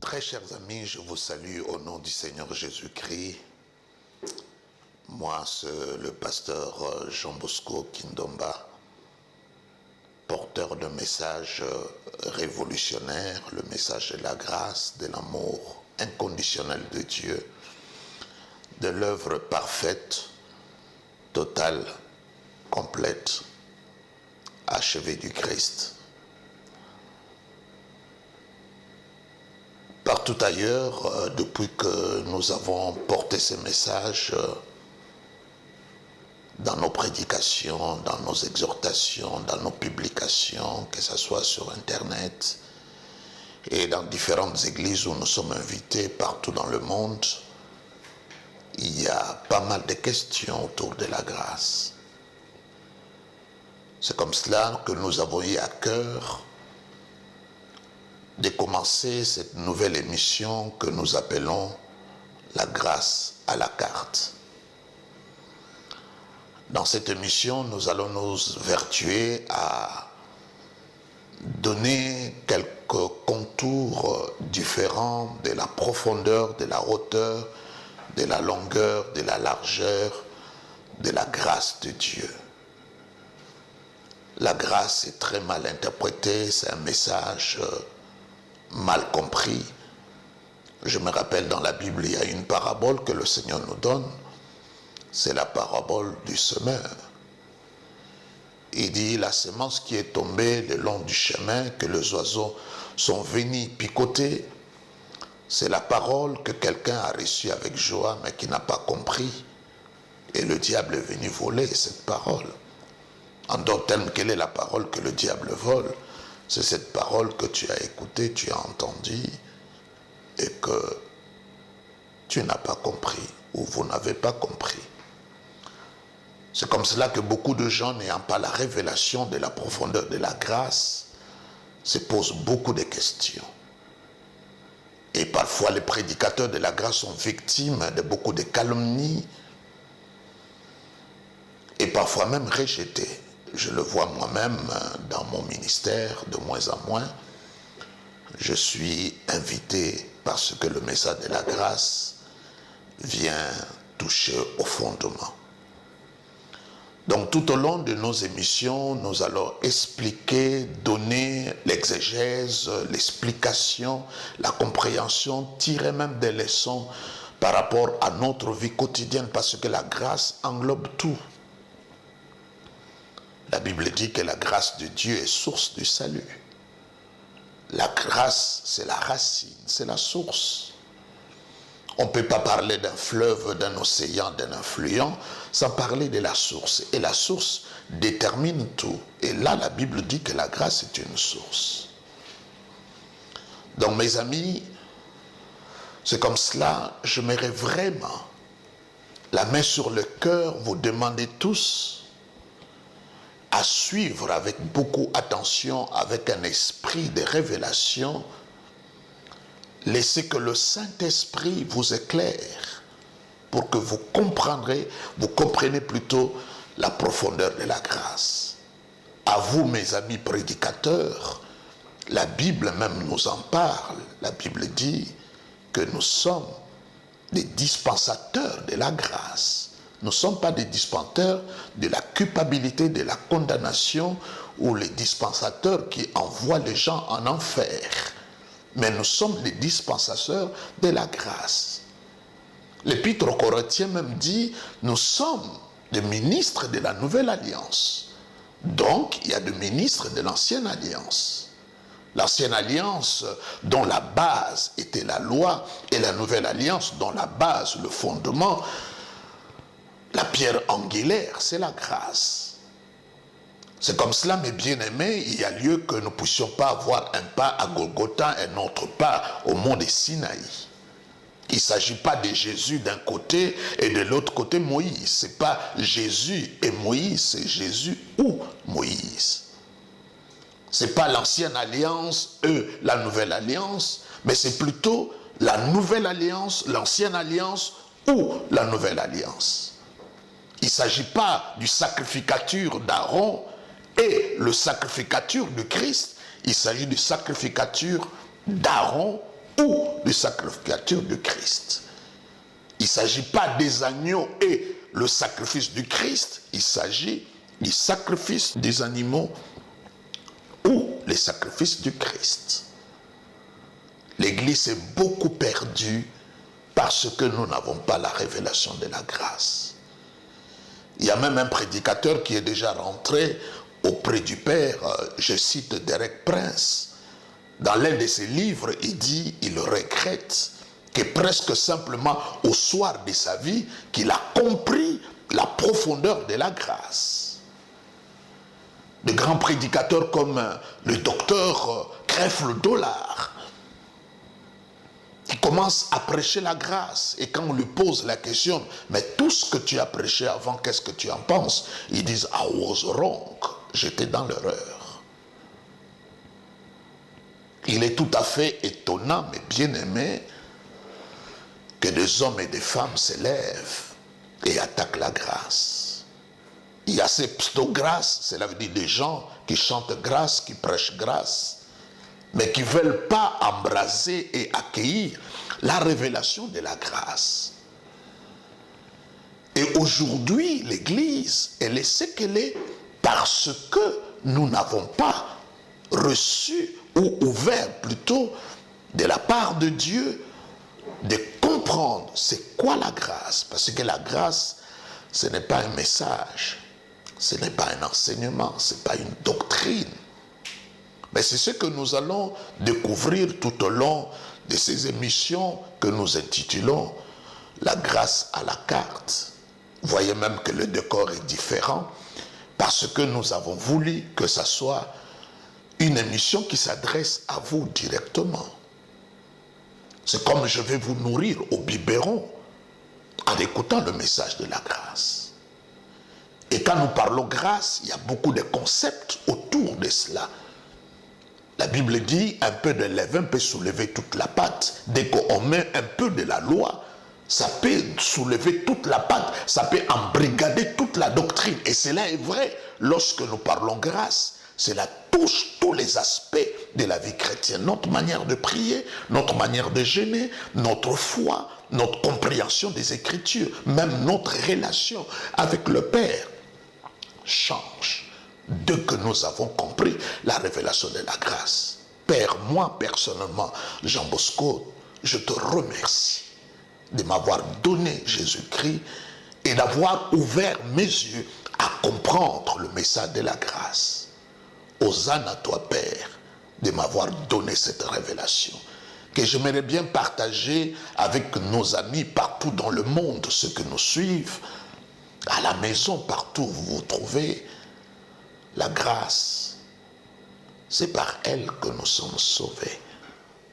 Très chers amis, je vous salue au nom du Seigneur Jésus-Christ. Moi, c'est le pasteur Jean Bosco Kindomba, porteur d'un message révolutionnaire, le message de la grâce, de l'amour inconditionnel de Dieu, de l'œuvre parfaite, totale, complète, achevée du Christ. Partout ailleurs, depuis que nous avons porté ces messages dans nos prédications, dans nos exhortations, dans nos publications, que ce soit sur Internet et dans différentes églises où nous sommes invités partout dans le monde, il y a pas mal de questions autour de la grâce. C'est comme cela que nous avons eu à cœur de commencer cette nouvelle émission que nous appelons la grâce à la carte. Dans cette émission, nous allons nous vertuer à donner quelques contours différents de la profondeur, de la hauteur, de la longueur, de la largeur, de la grâce de Dieu. La grâce est très mal interprétée, c'est un message mal compris. Je me rappelle dans la Bible, il y a une parabole que le Seigneur nous donne. C'est la parabole du semeur. Il dit la semence qui est tombée le long du chemin, que les oiseaux sont venus picoter. C'est la parole que quelqu'un a reçue avec joie, mais qui n'a pas compris. Et le diable est venu voler cette parole. En d'autres termes, quelle est la parole que le diable vole? C'est cette parole que tu as écoutée, tu as entendue et que tu n'as pas compris ou vous n'avez pas compris. C'est comme cela que beaucoup de gens n'ayant pas la révélation de la profondeur de la grâce se posent beaucoup de questions. Et parfois les prédicateurs de la grâce sont victimes de beaucoup de calomnies et parfois même rejetés. Je le vois moi-même dans mon ministère, de moins en moins. Je suis invité parce que le message de la grâce vient toucher au fondement. Donc tout au long de nos émissions, nous allons expliquer, donner l'exégèse, l'explication, la compréhension, tirer même des leçons par rapport à notre vie quotidienne parce que la grâce englobe tout. La Bible dit que la grâce de Dieu est source du salut. La grâce, c'est la racine, c'est la source. On ne peut pas parler d'un fleuve, d'un océan, d'un affluent sans parler de la source. Et la source détermine tout. Et là, la Bible dit que la grâce est une source. Donc, mes amis, c'est comme cela, j'aimerais vraiment, la main sur le cœur, vous demander tous à suivre avec beaucoup d'attention, avec un esprit de révélation. Laissez que le Saint-Esprit vous éclaire pour que vous compreniez plutôt la profondeur de la grâce. À vous, mes amis prédicateurs, la Bible même nous en parle. La Bible dit que nous sommes des dispensateurs de la grâce. Nous ne sommes pas des dispensateurs de la culpabilité, de la condamnation ou les dispensateurs qui envoient les gens en enfer. Mais nous sommes les dispensateurs de la grâce. L'Épître aux Corinthiens même dit, nous sommes des ministres de la Nouvelle Alliance. Donc, il y a des ministres de l'Ancienne Alliance. L'Ancienne Alliance dont la base était la loi et la Nouvelle Alliance dont la base, le fondement, la pierre angulaire, c'est la grâce. C'est comme cela, mes bien-aimés, il y a lieu que nous ne puissions pas avoir un pas à Golgotha, un autre pas au mont de Sinaï. Il ne s'agit pas de Jésus d'un côté et de l'autre côté Moïse. Ce n'est pas Jésus et Moïse, c'est Jésus ou Moïse. Ce n'est pas l'ancienne alliance, la nouvelle alliance, mais c'est plutôt la nouvelle alliance, l'ancienne alliance ou la nouvelle alliance. Il ne s'agit pas du sacrificature d'Aaron et le sacrificature de Christ. Il s'agit du sacrificature d'Aaron ou du sacrificature du Christ. Il ne s'agit pas des agneaux et le sacrifice du Christ, il s'agit du sacrifice des animaux ou les sacrifices du Christ. L'Église est beaucoup perdue parce que nous n'avons pas la révélation de la grâce. Il y a même un prédicateur qui est déjà rentré auprès du Père, je cite Derek Prince. Dans l'un de ses livres, il dit, il regrette que presque simplement au soir de sa vie, qu'il a compris la profondeur de la grâce. De grands prédicateurs comme le docteur Creflo Dollar, il commence à prêcher la grâce. Et quand on lui pose la question, mais tout ce que tu as prêché avant, qu'est-ce que tu en penses? Ils disent, I was wrong. J'étais dans l'erreur. Il est tout à fait étonnant, mais bien aimé, que des hommes et des femmes s'élèvent et attaquent la grâce. Il y a ces pseudo-grâces, cela veut dire des gens qui chantent grâce, qui prêchent grâce, mais qui ne veulent pas embraser et accueillir la révélation de la grâce. Et aujourd'hui, l'Église, elle est ce qu'elle est parce que nous n'avons pas reçu ou ouvert plutôt de la part de Dieu de comprendre c'est quoi la grâce. Parce que la grâce, ce n'est pas un message, ce n'est pas un enseignement, ce n'est pas une doctrine. Mais c'est ce que nous allons découvrir tout au long de ces émissions que nous intitulons La grâce à la carte. Vous voyez même que le décor est différent parce que nous avons voulu que ça soit une émission qui s'adresse à vous directement. C'est comme je vais vous nourrir au biberon en écoutant le message de la grâce. Et quand nous parlons grâce, il y a beaucoup de concepts autour de cela. La Bible dit, un peu de levain peut soulever toute la pâte. Dès qu'on met un peu de la loi, ça peut soulever toute la pâte, ça peut embrigader toute la doctrine. Et cela est vrai lorsque nous parlons grâce. Cela touche tous les aspects de la vie chrétienne. Notre manière de prier, notre manière de jeûner, notre foi, notre compréhension des Écritures, même notre relation avec le Père change dès que nous avons compris la révélation de la grâce. Père, moi personnellement, Jean Bosco, je te remercie de m'avoir donné Jésus-Christ et d'avoir ouvert mes yeux à comprendre le message de la grâce. Hosanna à toi, Père, de m'avoir donné cette révélation, que j'aimerais bien partager avec nos amis partout dans le monde, ceux qui nous suivent, à la maison, partout où vous vous trouvez. La grâce, c'est par elle que nous sommes sauvés.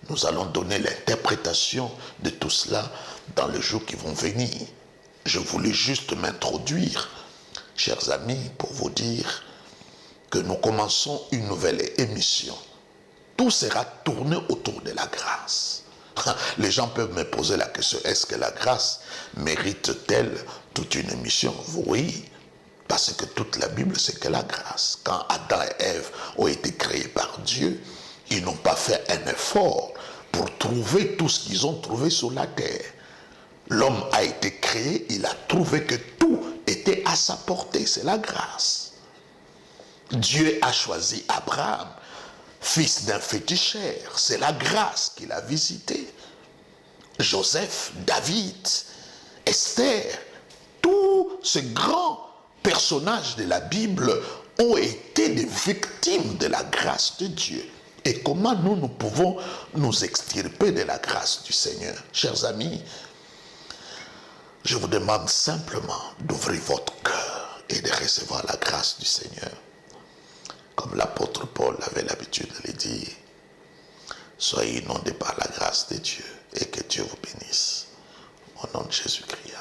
Nous allons donner l'interprétation de tout cela dans les jours qui vont venir. Je voulais juste m'introduire, chers amis, pour vous dire que nous commençons une nouvelle émission. Tout sera tourné autour de la grâce. Les gens peuvent me poser la question, est-ce que la grâce mérite-t-elle toute une émission? Oui, parce que toute la Bible, c'est que la grâce. Quand Adam et Ève ont été créés par Dieu, ils n'ont pas fait un effort pour trouver tout ce qu'ils ont trouvé sur la terre. L'homme a été créé, il a trouvé que tout était à sa portée, c'est la grâce. Dieu a choisi Abraham, fils d'un féticheur, c'est la grâce qu'il a visité. Joseph, David, Esther, tous ces grands personnages de la Bible ont été des victimes de la grâce de Dieu. Et comment nous pouvons nous extirper de la grâce du Seigneur? Chers amis, je vous demande simplement d'ouvrir votre cœur et de recevoir la grâce du Seigneur. Comme l'apôtre Paul avait l'habitude de le dire, soyez inondés par la grâce de Dieu et que Dieu vous bénisse. Au nom de Jésus-Christ.